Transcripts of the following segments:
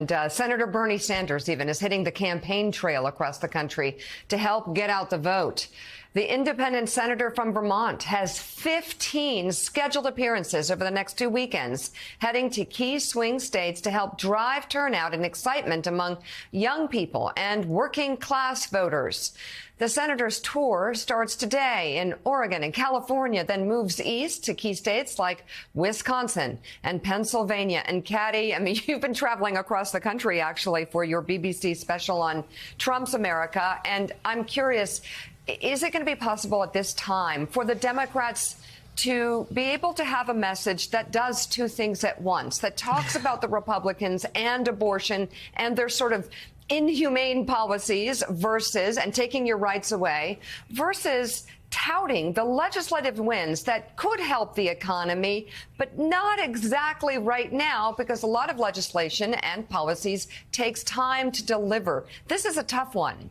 And Senator Bernie Sanders even is hitting the campaign trail across the country to help get out the vote. The independent senator from Vermont has 15 scheduled appearances over the next 2 weekends, heading to key swing states to help drive turnout and excitement among young people and working class voters. The senator's tour starts today in Oregon and California, then moves east to key states like Wisconsin and Pennsylvania. And Caddy, I mean, you've been traveling across the country, actually, for your BBC special on Trump's America. And I'm curious, is it going to be possible at this time for the Democrats to be able to have a message that does two things at once, that talks about the Republicans and abortion and their sort of inhumane policies versus, and taking your rights away, versus touting the legislative wins that could help the economy, but not exactly right now because a lot of legislation and policies takes time to deliver. This is a tough one.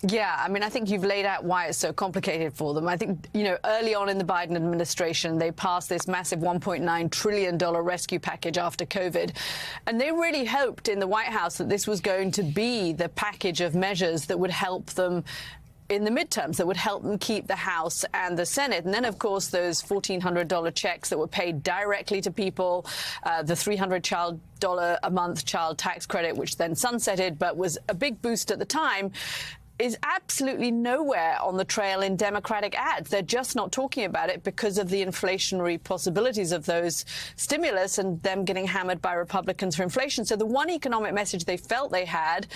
Yeah, I mean, I think you've laid out why it's so complicated for them. I think, early on in the Biden administration, they passed this massive $1.9 trillion rescue package after COVID. And they really hoped in the White House that this was going to be the package of measures that would help them in the midterms, that would help them keep the House and the Senate. And then, of course, those $1,400 checks that were paid directly to people, the $300 a month child tax credit, which then sunsetted, but was a big boost at the time, is absolutely nowhere on the trail in Democratic ads. They're just not talking about it because of the inflationary possibilities of those stimulus and them getting hammered by Republicans for inflation. So the one economic message they felt they had,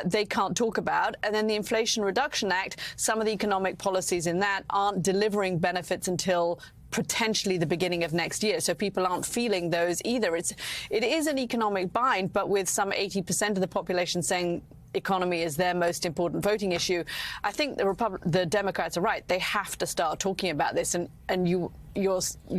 they can't talk about. And then the Inflation Reduction Act, some of the economic policies in that aren't delivering benefits until potentially the beginning of next year. So people aren't feeling those either. It is an economic bind, but with some 80% of the population saying economy is their most important voting issue. I think the Democrats are right. They have to start talking about this. And you're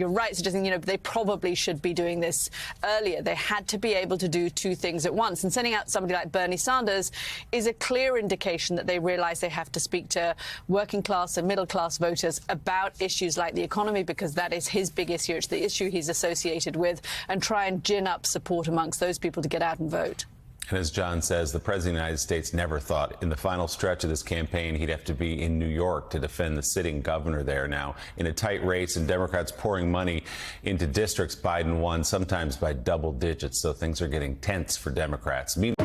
right, suggesting, they probably should be doing this earlier. They had to be able to do two things at once. And sending out somebody like Bernie Sanders is a clear indication that they realize they have to speak to working class and middle class voters about issues like the economy, because that is his big issue. It's the issue he's associated with, and try and gin up support amongst those people to get out and vote. And as John says, the president of the United States never thought in the final stretch of this campaign he'd have to be in New York to defend the sitting governor there. Now, in a tight race and Democrats pouring money into districts, Biden won sometimes by double digits. So things are getting tense for Democrats. Meanwhile,